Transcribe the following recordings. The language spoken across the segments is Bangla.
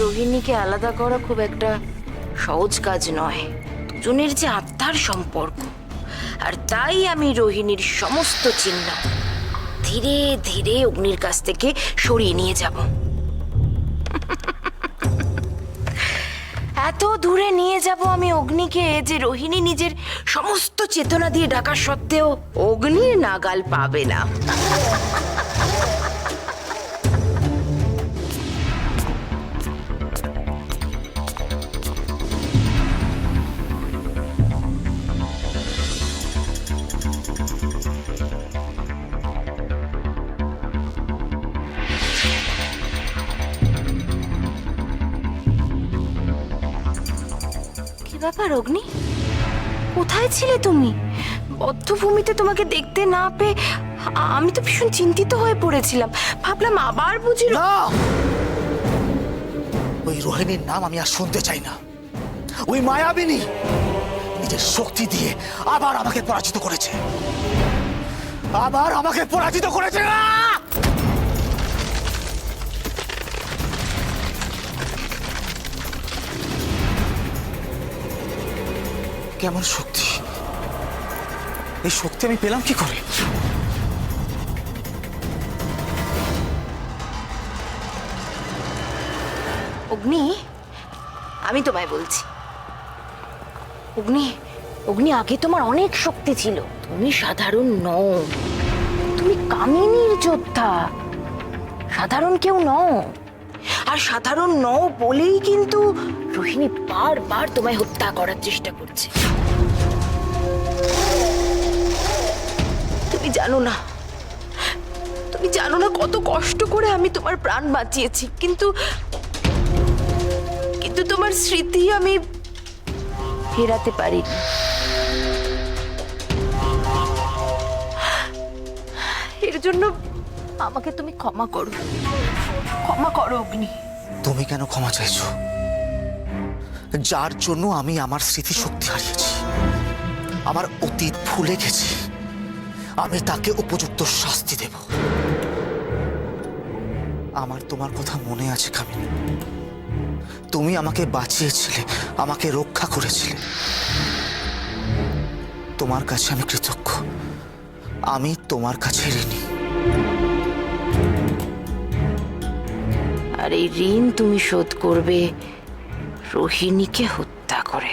রোহিণীকে আলাদা করা খুব একটা সহজ কাজ নয়। দুজনের যে আত্মার সম্পর্ক, আর তাই আমি রোহিণীর সমস্ত চিহ্ন ধীরে ধীরে অগ্নির কাছ থেকে সরিয়ে নিয়ে যাব। এত দূরে নিয়ে যাব আমি অগ্নিকে যে রোহিণী নিজের সমস্ত চেতনা দিয়ে ডাকা সত্ত্বেও অগ্নির নাগাল পাবে না। কি ব্যাপার অগ্নি, কোথায় ছিলে তুমি? বদ্ধভূমিতে তোমাকে দেখতে না পেয়ে আমি তো ভীষণ চিন্তিত হয়ে পড়েছিলাম। ভাবলাম আবার বুঝি না, ওই রোহিণীর নাম আমি আর শুনতে চাই না। ওই মায়াবিনী নিজের শক্তি দিয়ে আবার আমাকে পরাজিত করেছে, আবার আমাকে পরাজিত করেছে। কেমন শক্তি? এই শক্তি আমি পেলাম কি করে? অগ্নি, আমি তোমায় বলছি, অগ্নি অগ্নি আগে তোমার অনেক শক্তি ছিল। তুমি সাধারণ নও, তুমি কামিনীর যোদ্ধা, সাধারণ কেউ নও। আর সাধারণ নও বলেই কিন্তু রোহিণী বারবার তোমায় হত্যা করার চেষ্টা করছে। তুমি জানো না, তুমি জানো না কত কষ্ট করে আমি তোমার প্রাণ বাঁচিয়েছি, কিন্তু কিন্তু তোমার স্মৃতি আমি ফেরাতে পারিনি। এর জন্য আমাকে তুমি ক্ষমা করো, ক্ষমা করো অগ্নি। তুমি কেন ক্ষমা চাইছো? যার জন্য আমি আমার স্মৃতিশক্তি হারিয়েছি, আমার অতীত ভুলে গেছি, আমি তাকে উপযুক্ত শাস্তি দেব। আমার তোমার কথা মনে আছে কামিনী? তুমি আমাকে বাঁচিয়েছিলে, আমাকে রক্ষা করেছিলে। তোমার কাছে আমি কৃতজ্ঞ, আমি তোমার কাছে ঋণী। আর এই ঋণ তুমি শোধ করবে রোহিণীকে হত্যা করে।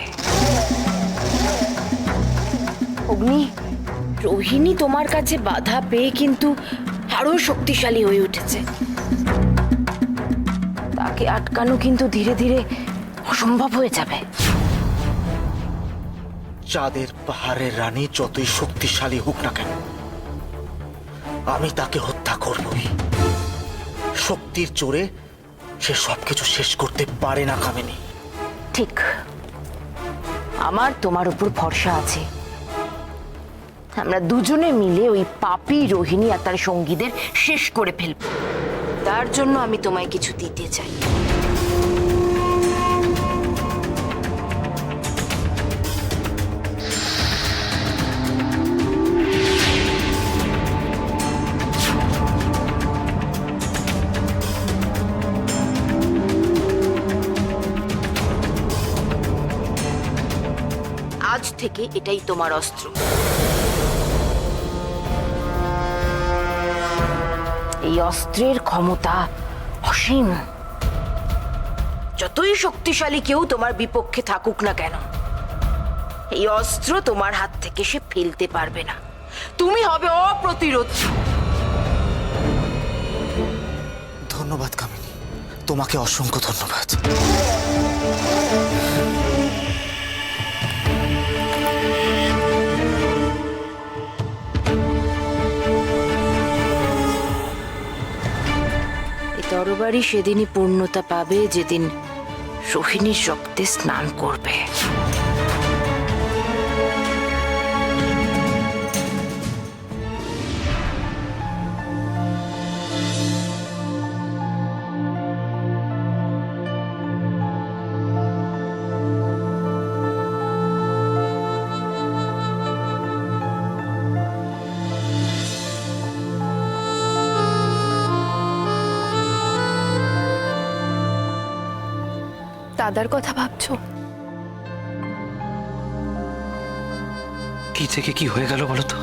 অগ্নি, রোহিণী তোমার কাছে বাধা পেয়ে কিন্তু আরো শক্তিশালী হয়ে উঠেছে। তাকে আটকানো কিন্তু ধীরে ধীরে অসম্ভব হয়ে যাবে। চাঁদের পাহাড়ের রানী যতই শক্তিশালী হোক না কেন, আমি তাকে হত্যা করবই। শক্তির জোরে সে সবকিছু শেষ করতে পারে না কামিনী। ঠিক, আমার তোমার উপর ভরসা আছে। আমরা দুজনে মিলে ওই পাপী রোহিণী আর তার সঙ্গীদের শেষ করে ফেলব। তার জন্য আমি তোমায় কিছু দিতে চাই। আজ থেকে এটাই তোমার অস্ত্র। এই অস্ত্রের ক্ষমতা অসীম। যতই শক্তিশালী কেউ তোমার বিপক্ষে থাকুক না কেন, এই অস্ত্র তোমার হাত থেকে সে ফেলতে পারবে না। তুমি হবে অপ্রতিরোধ। ধন্যবাদ কামিনী, তোমাকে অসংখ্য ধন্যবাদ। তরবারি সেদিনই পূর্ণতা পাবে যেদিন রোহিণীর রক্তে স্নান করবে। দাদার কথা ভাবছো? কি থেকে কি হয়ে গেল বলো তো?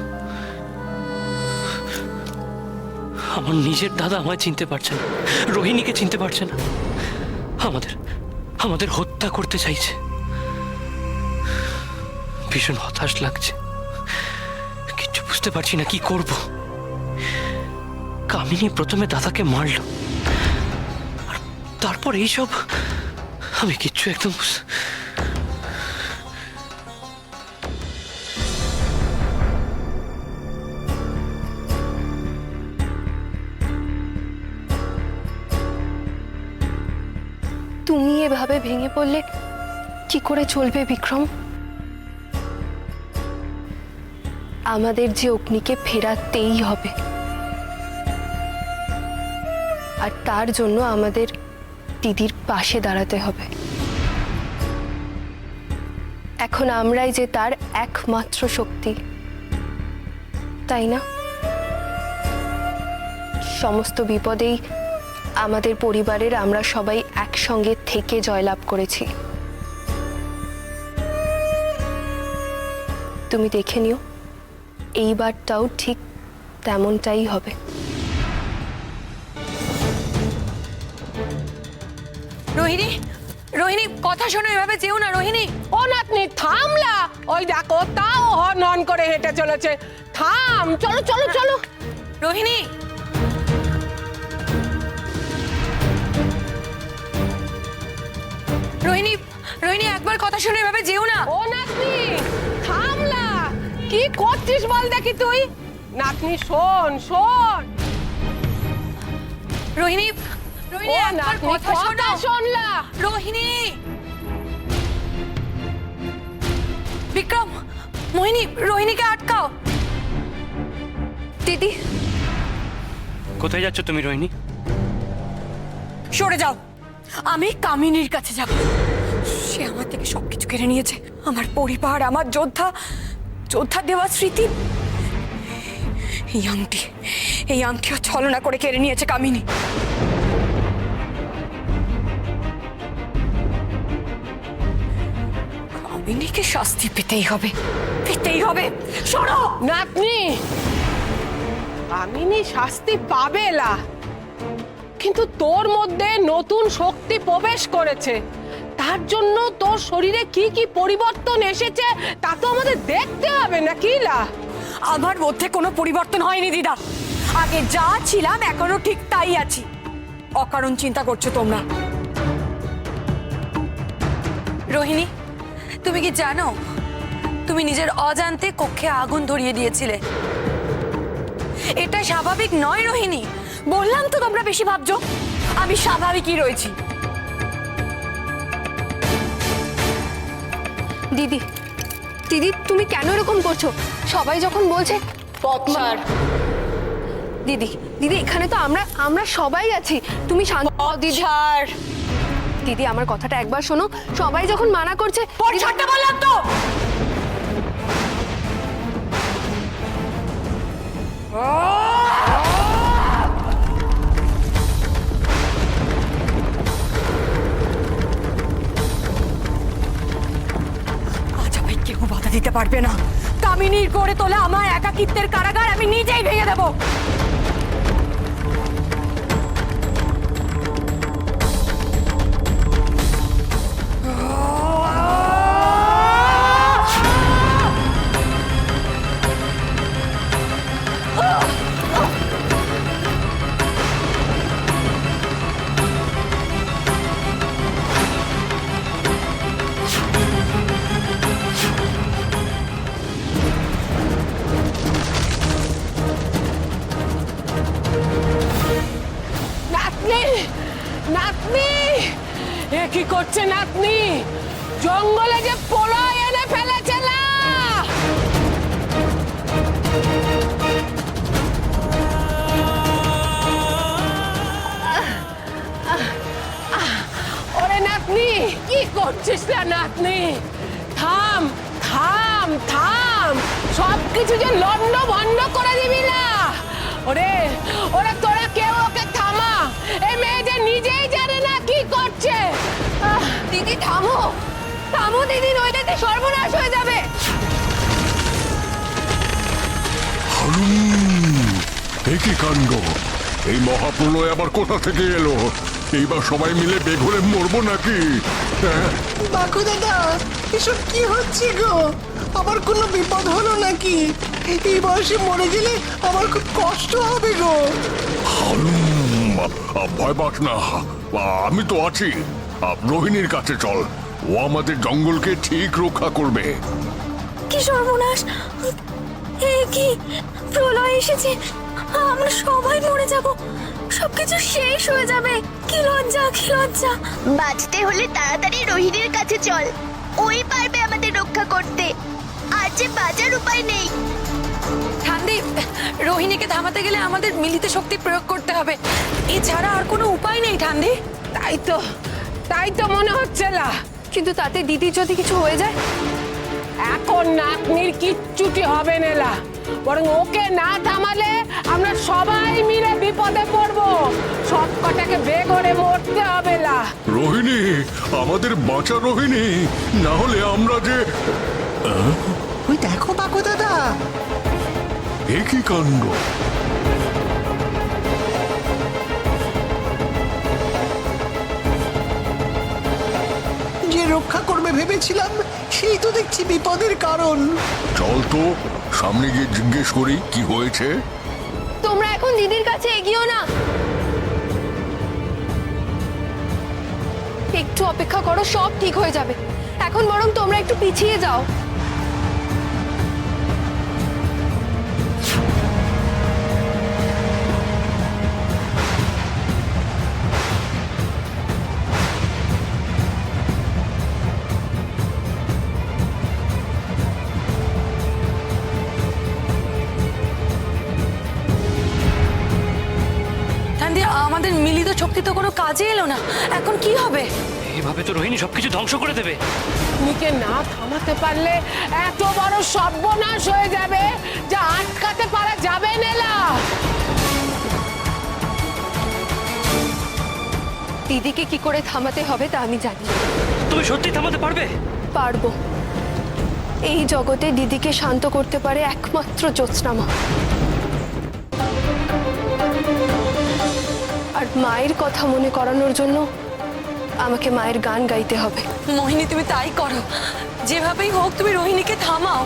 আমার নিজের দাদা আমায় চিনতে পারছে না, রোহিণীকে চিনতে পারছে না, আমাদের আমাদের হত্যা করতে চাইছে। ভীষণ হতাশ লাগছে, কিচ্ছু বুঝতে পারছি না কি করব। কামিনী প্রথমে দাদাকে মারলো, আর তারপর এইসব। আমি কিচ্ছু একদম তুমি এভাবে ভেঙে পড়লে কি করে চলবে বিক্রম? আমাদের যে অগ্নিকে ফেরাতেই হবে, আর তার জন্য আমাদের দিদির পাশে দাঁড়াতে হবে। এখন আমরাই যে তার একমাত্র শক্তি, তাই না? সমস্ত বিপদেই আমাদের পরিবারের আমরা সবাই একসঙ্গে থেকে জয়লাভ করেছি। তুমি দেখে নিও, এইবারটাও ঠিক তেমনটাই হবে। রোহিণী, রোহিণী কথা শোনো, এভাবে যেও না রোহিণী। ও নাতনি থামলা, ওই দেখো তাও হনন করে হেঁটে চলেছে। থাম, চলো চলো চলো। রোহিণী, রোহিণী, রোহিণী একবার কথা শোনো, এভাবে যেও না। ও নাতনি থামলা, কি করছিস বল দেখি তুই? নাতনি শোন শোন। রোহিণী, রোহিণী ও একবার নাতনি কথা শোনো। কথা শোনলা। রোহিণী, বিক্রম, মোহিনী, রোহিণীকে আটকাও। দিদি, কোথায় যাচ্ছ তুমি রোহিণী? সরে যাও, আমি কামিনীর কাছে যাব। সে আমার থেকে সবকিছু কেড়ে নিয়েছে, আমার পরিবার, আমার যোদ্ধা, যোদ্ধা দেওয়া স্মৃতি। এই আংটিও ছলনা করে কেড়ে নিয়েছে কামিনী। কামিনীকে শাস্তি পেতেই হবে, পেতেই হবে। সরো নাতনি, কামিনী শাস্তি পাবে লা, কিন্তু তোর মধ্যে নতুন শক্তি প্রবেশ করেছে। তার জন্য তোর শরীরে কি কি পরিবর্তন এসেছে তা তো আমাদের দেখতে হবে নাকি লা? আমার মধ্যে কোনো পরিবর্তন হয়নি দিদা, আগে যা ছিলাম এখনো ঠিক তাই আছি। অকারণ চিন্তা করছো তোমরা। রোহিণী, তুমি কি জানো তুমি নিজের অজান্তে কক্ষে আগুন ধরিয়ে দিয়েছিলে? এটা স্বাভাবিক নয় রোহিণী, বললাম তো তোমরা বেশি ভাবছো। আমি স্বাভাবিকই রয়েছি। দিদি, দিদি তুমি কেন এরকম করছো? সবাই যখন বলছে পথ ছাড়। দিদি, দিদি এখানে তো আমরা সবাই আছি, তুমি শান্ত হও দিদি। দিদি আমার কথাটা একবার শোনো, সবাই যখন মানা করছে। পথ ছাড়তে বললাম তো। আজ আমায় কেউ বাধা দিতে পারবে না। কামিনীর করে তোলা আমার একাকিত্বের কারাগার আমি নিজেই ভেঙে দেবো। নাতনি, নাতনি, এ কি করছে নাতনি? জঙ্গলে যে পোলায় এনে ফেলেছে লা। ওরে নাতনি, কি করছিস না নাতনি? থাম থাম থাম, সবকিছু যে লন্ড ভন্ড করে দিবি না। ওরে ওরে তোরা কেউ ওকে থামা, এই মেয়ে যে নিজেই জানে না কি করছে। দিদি থামো থামো দিদি, নইলে তো সর্বনাশ হয়ে যাবে। কি কাণ্ড! এই মহাপ্রলয় আবার কোথা থেকে এলো? এইবার সবাই মিলে বেঘরে মরবো নাকি? বাকু দাদা, এসব কি হচ্ছে গো? আবার কোনো বিপদ হলো নাকি? এই বয়সে মরে গেলে আমার খুব কষ্ট হবে গো। ভয় পাস না, আমি তো আছি। রোহিণীর কাছে চল, ও আমাদের জঙ্গলকে ঠিক রক্ষা করবে। কি সর্বনাশ! এ কি প্রলয় এসেছে! আমরা সবাই মরে যাব, সবকিছু শেষ হয়ে যাবে। কি লজ্জা, কি লজ্জা! বাঁচতে হলে তাড়াতাড়ি রোহিণীর কাছে চল, ওই পারবে আমাদের রক্ষা করতে। আর যে বাঁচার উপায় নেই। ঠান্ডি, রোহিণীকে থামাতে গেলে আমাদের মিলিত শক্তি প্রয়োগ করতে হবে, এছাড়া আর কোনো উপায় নেই। ঠান্ডি, তাই তো মনে হচ্ছে না। কিন্তু তাতে দিদির যদি কিছু হয়ে যায়? এখন নাতনির কিচ্ছুটি হবে না, বরং ওকে না থামালে আমরা সবাই মিলে বিপদে পড়বো। সব কটাকে বেঘরে মরতে হবে না। রোহিণী, আমাদের বাঁচা রোহিণী, না হলে আমরা যে... ওই দেখো বাকু দাদা, এ কি কাণ্ড! যে রক্ষা করবে ভেবেছিলাম সেই তো দেখছি বিপদের কারণ। চল তো সামনে গিয়ে জিজ্ঞেস করি কি হয়েছে। তোমরা এখন দিদির কাছে এগিয়েও না, একটু অপেক্ষা করো, সব ঠিক হয়ে যাবে। এখন বরং তোমরা একটু পিছিয়ে যাও। ঠান্ডি, আমাদের মিলিত শক্তি তো কোনো কাজে এলো না, এখন কি হবে? এইভাবে তো রোহিণী সবকিছু ধ্বংস করে দেবে। নিকে না থামাতে পারলে এত বড় সর্বনাশ হয়ে যাবে যা আটকাতে পারা যাবে না। দিদিকে কি করে থামাতে হবে তা আমি জানি। তুমি সত্যি থামাতে পারবে? পারবো। এই জগতে দিদিকে শান্ত করতে পারে একমাত্র জ্যোৎস্না মা। আর মায়ের কথা মনে করানোর জন্য আমাকে মায়ের গান গাইতে হবে। মোহিনী, তুমি তাই করো, যেভাবেই হোক তুমি রোহিণীকে থামাও।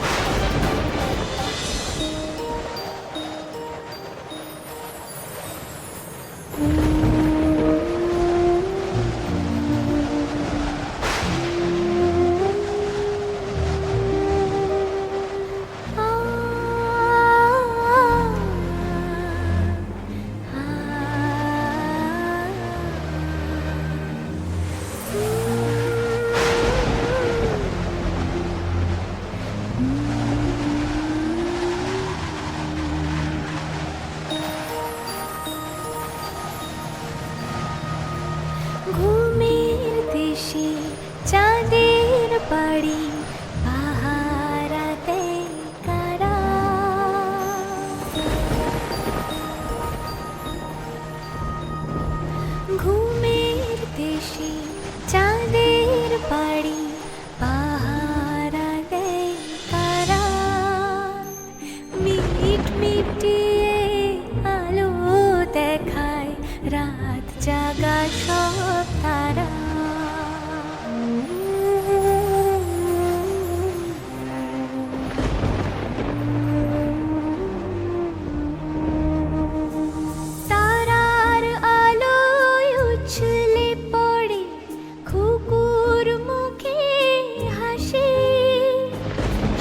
ঘুমের দেশে চাঁদের বাড়ি পাহারাতে কারা। ঘুমের দেশে চাঁদের বাড়ি পাহারাতে কারা। মিট মিটিয়ে আলো দেখায় রাত জাগা সব তারা। তারার আলোয় উছলে পড়ে কুকুর মুখে হাসি।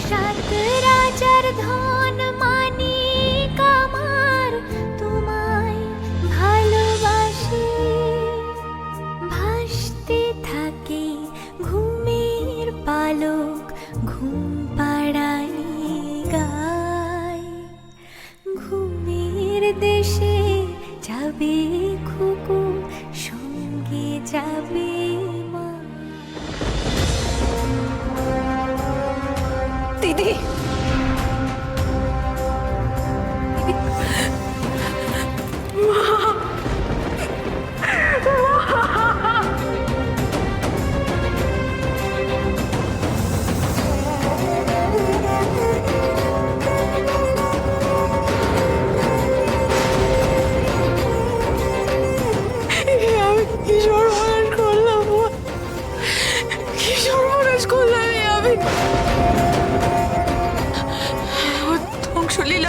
সাত রাজার ধন মানিক আমার তোমায় ভালোবাসি। ভাসতে থাকে ঘুমের পালক, ঘুম পাড়ানি গায়। ঘুমের দেশে যাবে খুকু, সঙ্গে যাবে মা। দিদি,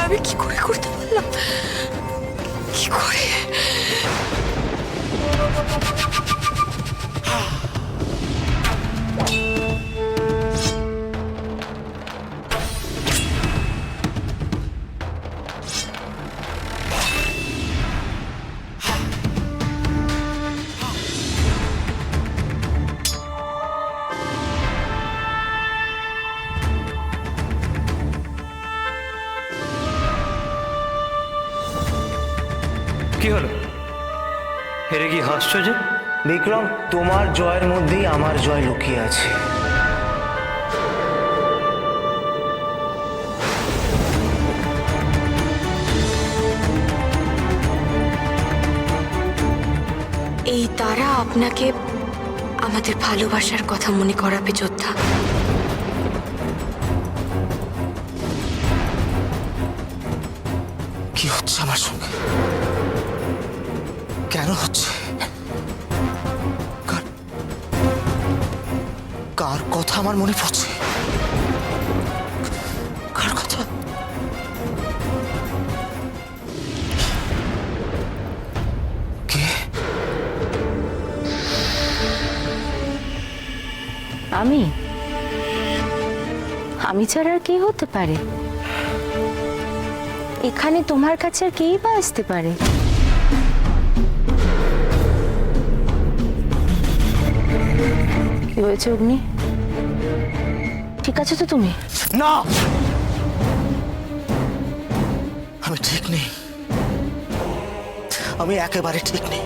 আমি কি করে করতে পারলাম? কি করে? কি হলো? হেরে কি হাসছো যে? বিক্রম, তোমার জয়ের মধ্যেই আমার জয় লুকিয়ে আছে। এই তারা আপনাকে আমাদের ভালোবাসার কথা মনে করাবে যোদ্ধা। কি হচ্ছে আমার সঙ্গে? কেন হচ্ছে? কার কথা আমার মনে পড়ছে? কার কথা? কে? আমি ছাড়া আর কে হতে পারে? এখানে তোমার কাছে আর কেই বা আসতে পারে? কি হয়েছে অগ্নি? ঠিক আছে তো তুমি? না, আমি ঠিক নেই। আমি একেবারে ঠিক নেই।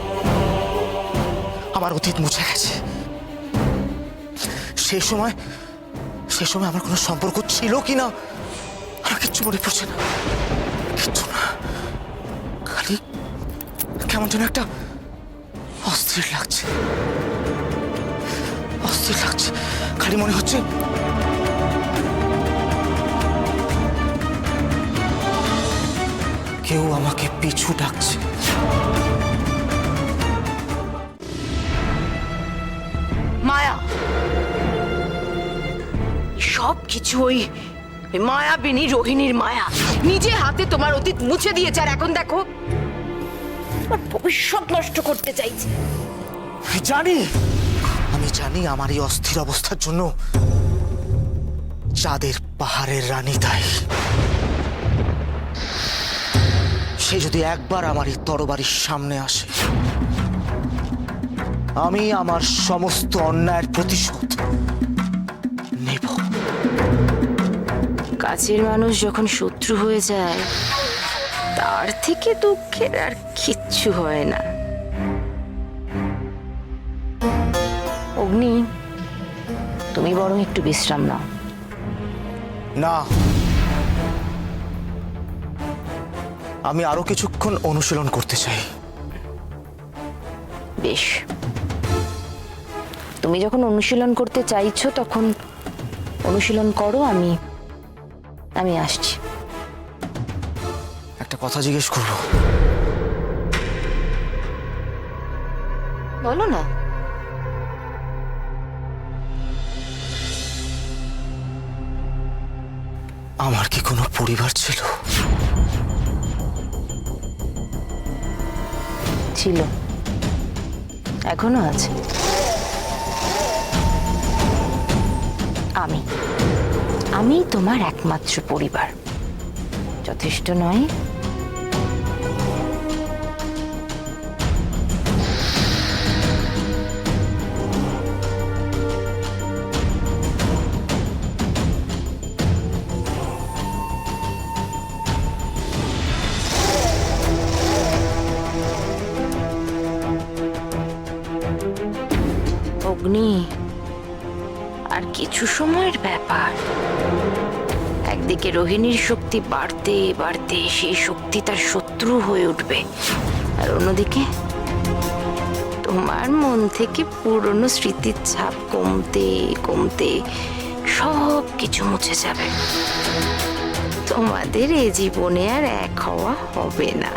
আমার অতীত মুছে গেছে। সেই সময় আমার কোনো সম্পর্ক ছিল কিনা আমার কিচ্ছু মনে পড়ছে না। কিচ্ছু না, খালি কেমন যেন একটা অস্থির লাগছে। খালি মনে হচ্ছে কেউ আমাকে পিছু ডাকছে। মায়া, সব কিছু ওই মায়াবিনী রোহিণীর মায়া। নিজে হাতে তোমার অতীত মুছে দিয়েছে, আর এখন দেখো তোমার ভবিষ্যৎ নষ্ট করতে চাইছে। আমি জানি আমার এই অস্থির অবস্থার জন্য চাঁদের পাহাড়ের রানী দায়ী। সে যদি একবার আমার এই তরবারির সামনে আসে, আমি আমার সমস্ত অন্যায়ের প্রতিশোধ নেব। কাছের মানুষ যখন শত্রু হয়ে যায়, তার থেকে দুঃখের আর কিচ্ছু হয় না। অগ্নি, তুমি বরং একটু বিশ্রাম নাও। না, আমি আরো কিছুক্ষণ অনুশীলন করতে চাই। বেশ, তুমি যখন অনুশীলন করতে চাইছো তখন অনুশীলন করো। আমি আসছি। একটা কথা জিজ্ঞেস করবো? বলো না। আমার কি কোনো পরিবার ছিল? ছিল, এখনো আছে। আমি তোমার একমাত্র পরিবার। যথেষ্ট নয়? অগ্নি, আর কিছু সময়ের ব্যাপার। একদিকে রোহিণীর শক্তি বাড়তে বাড়তে সেই শক্তি তার শত্রু হয়ে উঠবে, আর অন্যদিকে তোমার মন থেকে পুরনো স্মৃতির ছাপ কমতে কমতে সব কিছু মুছে যাবে। তোমাদের এ জীবনে আর এক হওয়া হবে না।